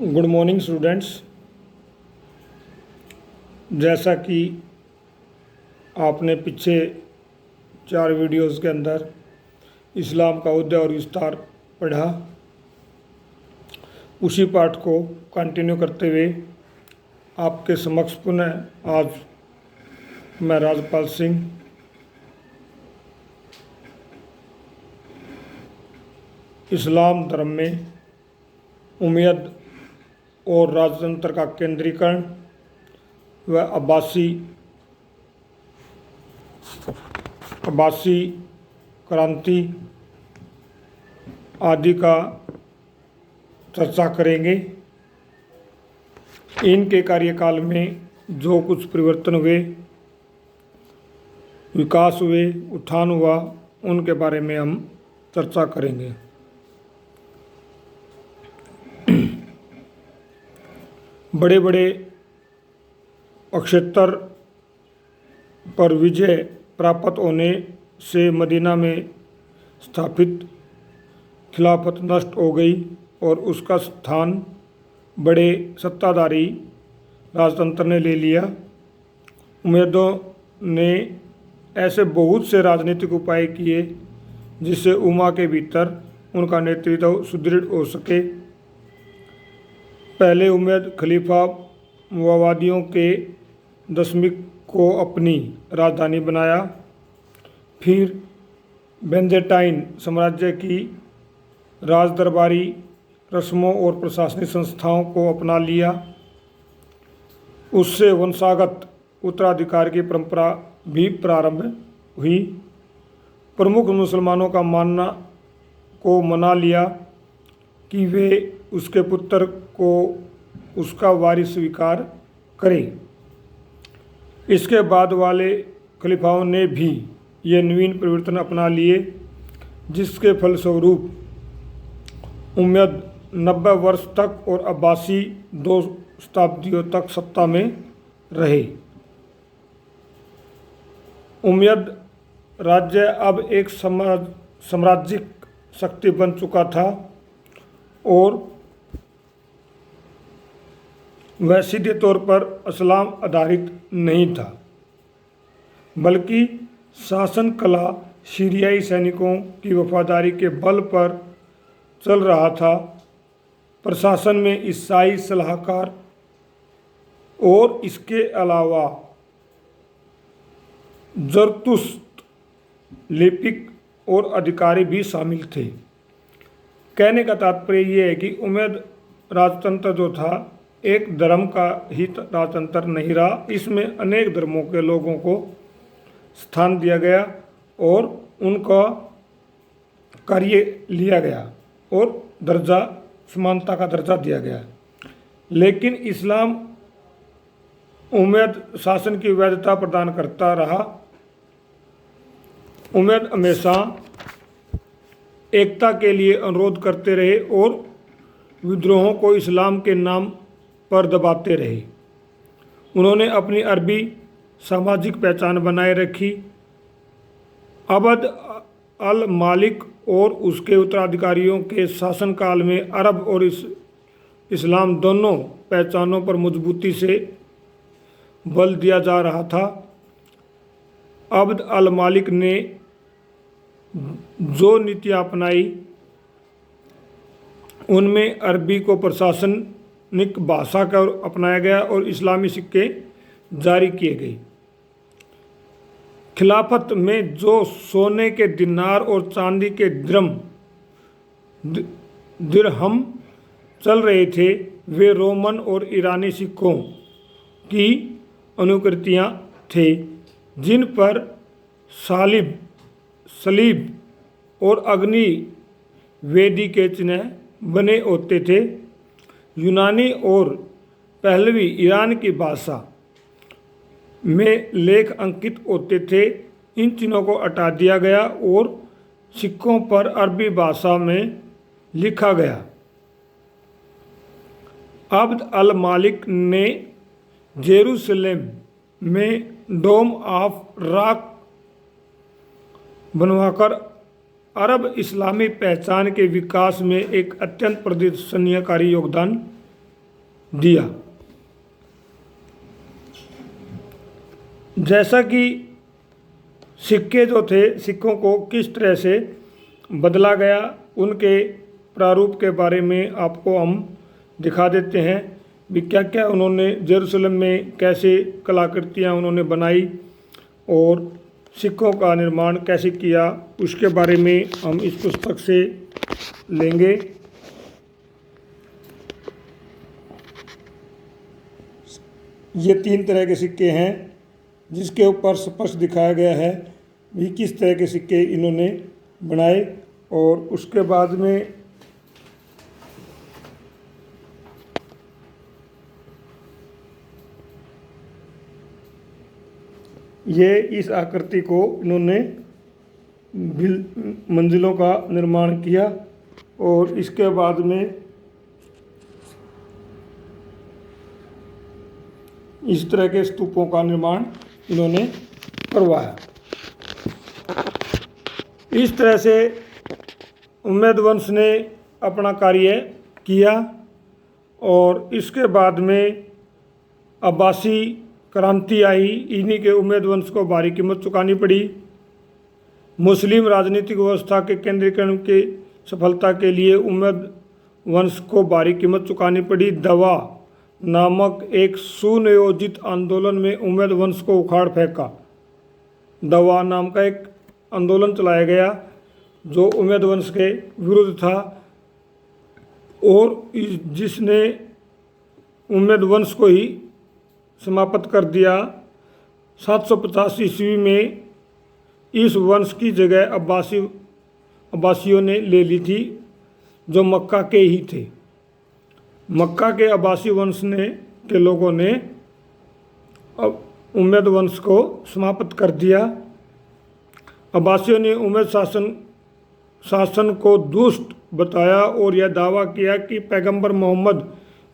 Good morning students. जैसा कि आपने पीछे 4 वीडियोस के अंदर इस्लाम का उदय और विस्तार पढ़ा, उसी पाठ को कंटिन्यू करते हुए आपके समक्ष पुनः आज मैं राजपाल सिंह इस्लाम धर्म में उम्मयद और राजतंत्र का केंद्रीकरण व अब्बासी क्रांति आदि का चर्चा करेंगे। इनके कार्यकाल में जो कुछ परिवर्तन हुए, विकास हुए, उत्थान हुआ, उनके बारे में हम चर्चा करेंगे। बड़े बड़े अक्षेत्र पर विजय प्राप्त होने से मदीना में स्थापित खिलाफत नष्ट हो गई और उसका स्थान बड़े सत्ताधारी राजतंत्र ने ले लिया। उम्मयदों ने ऐसे बहुत से राजनीतिक उपाय किए जिससे उम्मा के भीतर उनका नेतृत्व सुदृढ़ हो सके। पहले उम्मयद खलीफा मुवावादियों के दशमिक को अपनी राजधानी बनाया, फिर बेंजेटाइन साम्राज्य की राजदरबारी रस्मों और प्रशासनिक संस्थाओं को अपना लिया। उससे वंशागत उत्तराधिकार की परंपरा भी प्रारंभ हुई। प्रमुख मुसलमानों का मना लिया कि वे उसके पुत्र को उसका वारिस स्वीकार करें। इसके बाद वाले खलीफाओं ने भी ये नवीन परिवर्तन अपना लिए, जिसके फलस्वरूप उम्मयद 90 वर्ष तक और अब्बासी 2 शताब्दियों तक सत्ता में रहे। उम्मयद राज्य अब एक साम्राज्यिक शक्ति बन चुका था और वह सीधे तौर पर इस्लाम आधारित नहीं था, बल्कि शासन कला सीरियाई सैनिकों की वफादारी के बल पर चल रहा था। प्रशासन में ईसाई सलाहकार और इसके अलावा जरतुस्त लिपिक और अधिकारी भी शामिल थे। कहने का तात्पर्य यह है कि उम्मयद राजतंत्र जो था एक धर्म का ही राजतंत्र नहीं रहा, इसमें अनेक धर्मों के लोगों को स्थान दिया गया और उनका कार्य लिया गया और दर्जा समानता का दर्जा दिया गया। लेकिन इस्लाम उम्मयद शासन की वैधता प्रदान करता रहा। उम्मयद हमेशा एकता के लिए अनुरोध करते रहे और विद्रोहों को इस्लाम के नाम पर दबाते रहे। उन्होंने अपनी अरबी सामाजिक पहचान बनाए रखी। अब्द अल मालिक और उसके उत्तराधिकारियों के शासनकाल में अरब और इस्लाम दोनों पहचानों पर मजबूती से बल दिया जा रहा था। अब्द अल मालिक ने जो नीतियाँ अपनाई उनमें अरबी को प्रशासनिक भाषा का अपनाया गया और इस्लामी सिक्के जारी किए गए। खिलाफत में जो सोने के दिनार और चांदी के दिरहम चल रहे थे, वे रोमन और ईरानी सिक्कों की अनुकृतियाँ थे, जिन पर सलीब और अग्नि वेदी के चिन्ह बने होते थे। यूनानी और पहलवी ईरान की भाषा में लेख अंकित होते थे। इन चिन्हों को हटा दिया गया और सिक्कों पर अरबी भाषा में लिखा गया। अब्द अल मालिक ने जेरूसलेम में डोम ऑफ रॉक बनवाकर अरब इस्लामी पहचान के विकास में एक अत्यंत प्रदर्शनीयकारी योगदान दिया। जैसा कि सिक्के जो थे, सिक्कों को किस तरह से बदला गया, उनके प्रारूप के बारे में आपको हम दिखा देते हैं भी क्या क्या उन्होंने जेरूसलम में कैसे कलाकृतियाँ उन्होंने बनाई और सिक्कों का निर्माण कैसे किया, उसके बारे में हम इस पुस्तक से लेंगे। ये 3 तरह के सिक्के हैं जिसके ऊपर स्पष्ट दिखाया गया है भी किस तरह के सिक्के इन्होंने बनाए। और उसके बाद में ये इस आकृति को इन्होंने मंजिलों का निर्माण किया और इसके बाद में इस तरह के स्तूपों का निर्माण इन्होंने करवाया। इस तरह से उम्मैद वंश ने अपना कार्य किया और इसके बाद में अब्बासी क्रांति आई। इन्हीं के उम्मैद वंश को भारी कीमत चुकानी पड़ी। मुस्लिम राजनीतिक व्यवस्था के केंद्रीकरण की सफलता के लिए उम्मैद वंश को भारी कीमत चुकानी पड़ी। दवा नामक एक सुनियोजित आंदोलन में उम्मैद वंश को उखाड़ फेंका। दवा नाम का एक आंदोलन चलाया गया जो उम्मैद वंश के विरुद्ध था और जिसने उम्मैद वंश को ही समाप्त कर दिया। 750 ईस्वी में इस वंश की जगह अब्बासियों ने ले ली थी जो मक्का के ही थे। मक्का के अब्बासी वंश के लोगों ने अब उम्मैद वंश को समाप्त कर दिया। अब्बासियों ने उम्मैद शासन को दुष्ट बताया और यह दावा किया कि पैगंबर मोहम्मद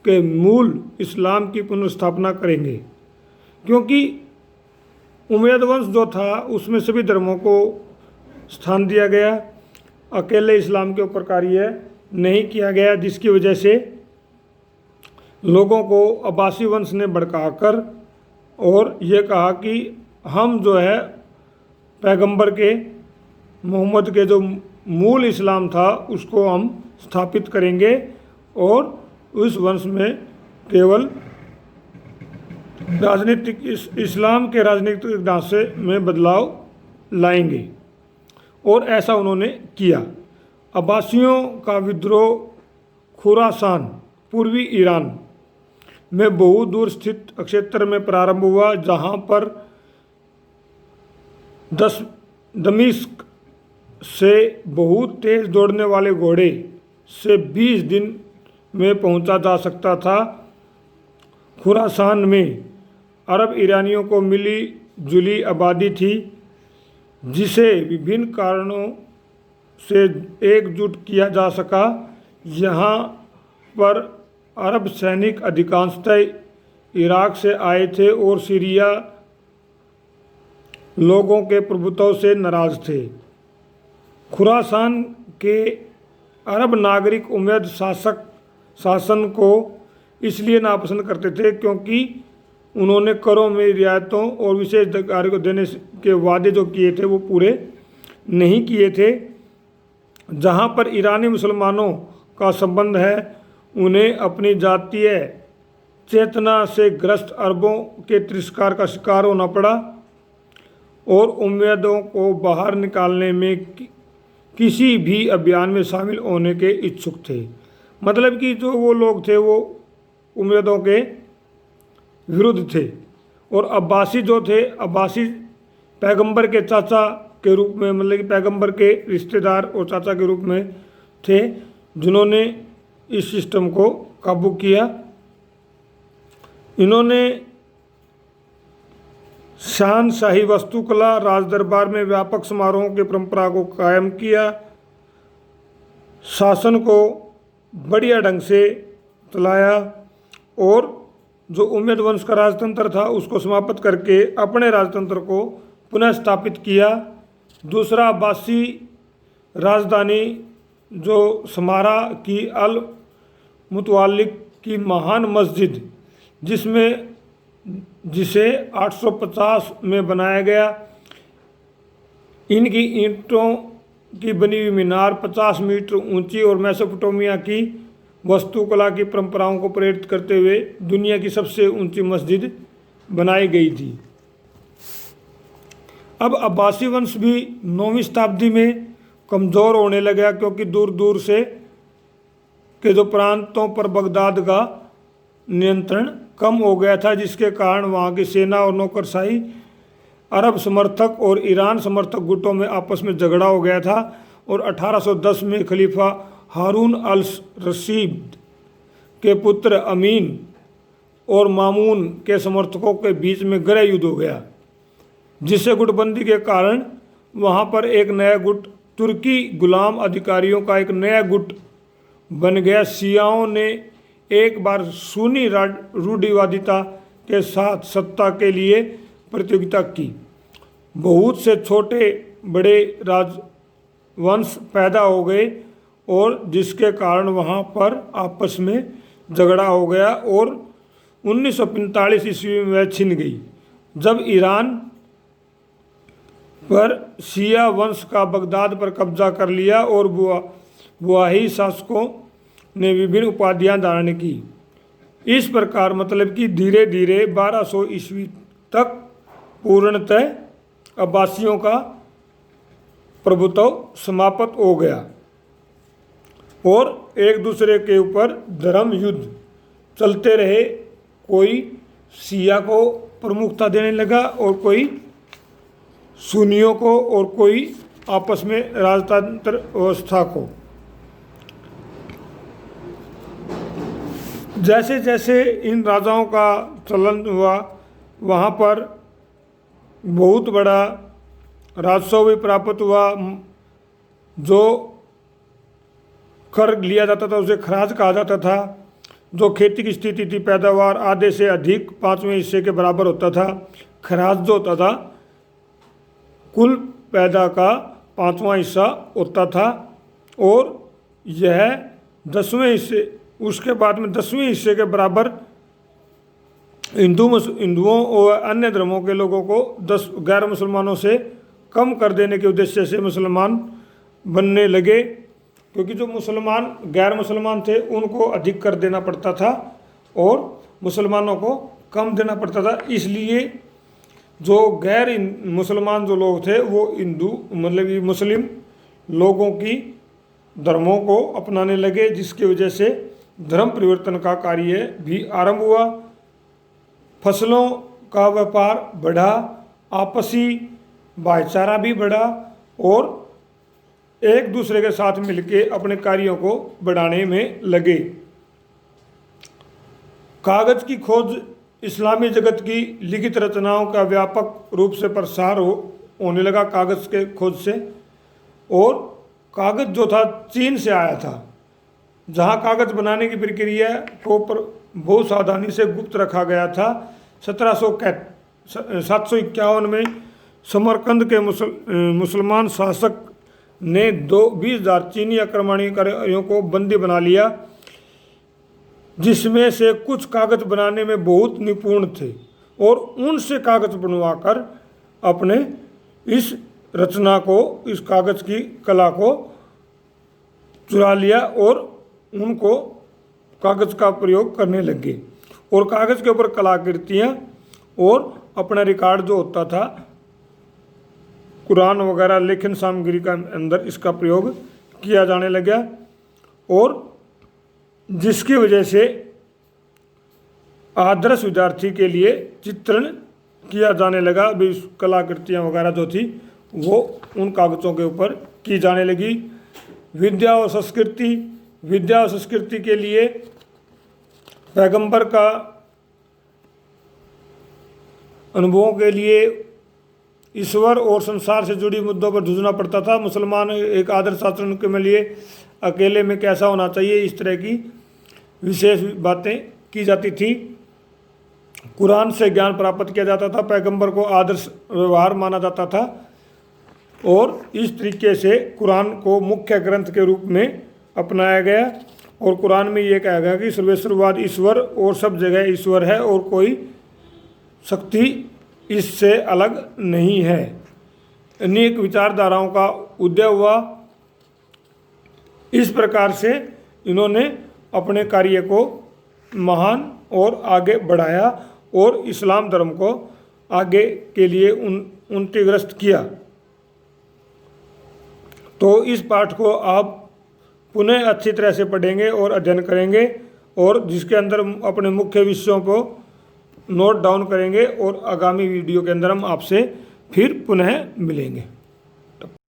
के मूल इस्लाम की पुनर्स्थापना करेंगे, क्योंकि उम्मैद वंश जो था उसमें सभी धर्मों को स्थान दिया गया, अकेले इस्लाम के ऊपर कार्य नहीं किया गया, जिसकी वजह से लोगों को अब्बासी वंश ने भड़काकर और ये कहा कि हम जो है पैगंबर के मोहम्मद के जो मूल इस्लाम था उसको हम स्थापित करेंगे और उस वंश में केवल राजनीतिक इस्लाम के राजनीतिक ढांचे में बदलाव लाएंगे और ऐसा उन्होंने किया। अब्बासियों का विद्रोह खुरासान पूर्वी ईरान में बहुत दूर स्थित क्षेत्र में प्रारंभ हुआ, जहां पर दमिश्क से बहुत तेज दौड़ने वाले घोड़े से 20 दिन में पहुंचा जा सकता था। खुरासान में अरब ईरानियों को मिली जुली आबादी थी जिसे विभिन्न कारणों से एकजुट किया जा सका। यहाँ पर अरब सैनिक अधिकांशतः इराक से आए थे और सीरिया लोगों के प्रभुत्व से नाराज थे। खुरासान के अरब नागरिक उम्मैद शासन को इसलिए नापसंद करते थे क्योंकि उन्होंने करों में रियायतों और विशेष अधिकारों को देने के वादे जो किए थे वो पूरे नहीं किए थे। जहाँ पर ईरानी मुसलमानों का संबंध है, उन्हें अपनी जातीय चेतना से ग्रस्त अरबों के तिरस्कार का शिकार होना पड़ा और उम्मैदों को बाहर निकालने में किसी भी अभियान में शामिल होने के इच्छुक थे। मतलब कि जो वो लोग थे वो उम्मैदों के विरुद्ध थे। और अब्बासी जो थे, अब्बासी पैगंबर के चाचा के रूप में, मतलब कि पैगंबर के रिश्तेदार और चाचा के रूप में थे, जिन्होंने इस सिस्टम को काबू किया। इन्होंने शाही वास्तुकला, राजदरबार में व्यापक समारोहों की परंपरा को कायम किया, शासन को बढ़िया ढंग से चलाया और जो उम्मैद वंश का राजतंत्र था उसको समाप्त करके अपने राजतंत्र को पुनः स्थापित किया। दूसरा, अब्बासी राजधानी जो समारा की अल मुतवालिक की महान मस्जिद जिसे 850 में बनाया गया। इनकी ईंटों की बनी हुई मीनार 50 मीटर ऊंची और मेसोपोटामिया की वास्तुकला की परंपराओं को प्रेरित करते हुए दुनिया की सबसे ऊंची मस्जिद बनाई गई थी। अब अब्बासी वंश भी 9वीं शताब्दी में कमज़ोर होने लगा, क्योंकि दूर दूर से के जो प्रांतों पर बगदाद का नियंत्रण कम हो गया था, जिसके कारण वहाँ की सेना और नौकरशाही अरब समर्थक और ईरान समर्थक गुटों में आपस में झगड़ा हो गया था। और 1810 में खलीफा हारून अल रशीद के पुत्र अमीन और मामून के समर्थकों के बीच में गृह युद्ध हो गया, जिससे गुटबंदी के कारण वहाँ पर एक नया गुट, तुर्की गुलाम अधिकारियों का एक नया गुट बन गया। शियाओं ने एक बार सुन्नी रूढ़िवादिता के साथ सत्ता के लिए प्रतियोगिता की। बहुत से छोटे बड़े राजवंश पैदा हो गए और जिसके कारण वहाँ पर आपस में झगड़ा हो गया और 1945 ईस्वी में वह छिन गई, जब ईरान पर शिया वंश का बगदाद पर कब्जा कर लिया और बुआही शासकों ने विभिन्न उपाधियां धारण की। इस प्रकार मतलब कि धीरे धीरे 1200 ईस्वी तक पूर्णतः अब्बासियों का प्रभुत्व समाप्त हो गया और एक दूसरे के ऊपर धर्म युद्ध चलते रहे। कोई शिया को प्रमुखता देने लगा और कोई सुन्नियों को और कोई आपस में राजतंत्र व्यवस्था को। जैसे जैसे इन राजाओं का चलन हुआ, वहाँ पर बहुत बड़ा राजस्व भी प्राप्त हुआ। जो कर लिया जाता था उसे खराज कहा जाता था। जो खेती की स्थिति थी, पैदावार आधे से अधिक 5वें हिस्से के बराबर होता था। खराज जो होता था कुल पैदा का 5वां हिस्सा होता था और यह 10वें हिस्से, उसके बाद में 10वें हिस्से के बराबर हिंदुओं और अन्य धर्मों के लोगों को 10 गैर मुसलमानों से कम कर देने के उद्देश्य से मुसलमान बनने लगे, क्योंकि जो मुसलमान गैर मुसलमान थे उनको अधिक कर देना पड़ता था और मुसलमानों को कम देना पड़ता था। इसलिए जो गैर मुसलमान जो लोग थे वो हिंदू मतलब कि मुस्लिम लोगों की धर्मों को अपनाने लगे, जिसकी वजह से धर्म परिवर्तन का कार्य भी आरंभ हुआ। फसलों का व्यापार बढ़ा, आपसी भाईचारा भी बढ़ा और एक दूसरे के साथ मिलकर अपने कार्यों को बढ़ाने में लगे। कागज की खोज इस्लामी जगत की लिखित रचनाओं का व्यापक रूप से प्रसार होने लगा कागज के खोज से। और कागज जो था चीन से आया था, जहाँ कागज बनाने की प्रक्रिया को बहुत सावधानी से गुप्त रखा गया था। 751 में समरकंद के मुसलमान शासक ने 20,000 चीनी आक्रमणकारियों को बंदी बना लिया, जिसमें से कुछ कागज बनाने में बहुत निपुण थे और उनसे कागज बनवाकर अपने इस रचना को, इस कागज की कला को चुरा लिया और उनको कागज का प्रयोग करने लगे और कागज के ऊपर कलाकृतियाँ और अपना रिकॉर्ड जो होता था कुरान वगैरह लेखन सामग्री का अंदर इसका प्रयोग किया जाने लगा और जिसकी वजह से आदर्श विद्यार्थी के लिए चित्रण किया जाने लगा। भी कलाकृतियाँ वगैरह जो थी वो उन कागज़ों के ऊपर की जाने लगी। विद्या और संस्कृति के लिए पैगंबर का अनुभवों के लिए ईश्वर और संसार से जुड़ी मुद्दों पर जूझना पड़ता था। मुसलमान एक आदर्श आचरण के लिए अकेले में कैसा होना चाहिए, इस तरह की विशेष बातें की जाती थी। कुरान से ज्ञान प्राप्त किया जाता था, पैगंबर को आदर्श व्यवहार माना जाता था और इस तरीके से कुरान को मुख्य ग्रंथ के रूप में अपनाया गया और कुरान में ये कहा गया कि सर्वेश्वरवाद ईश्वर और सब जगह ईश्वर है और कोई शक्ति इससे अलग नहीं है। अनेक विचारधाराओं का उदय हुआ। इस प्रकार से इन्होंने अपने कार्य को महान और आगे बढ़ाया और इस्लाम धर्म को आगे के लिए उन्नतिग्रस्त किया। तो इस पाठ को आप पुनः अच्छी तरह से पढ़ेंगे और अध्ययन करेंगे और जिसके अंदर अपने मुख्य विषयों को नोट डाउन करेंगे और आगामी वीडियो के अंदर हम आपसे फिर पुनः मिलेंगे।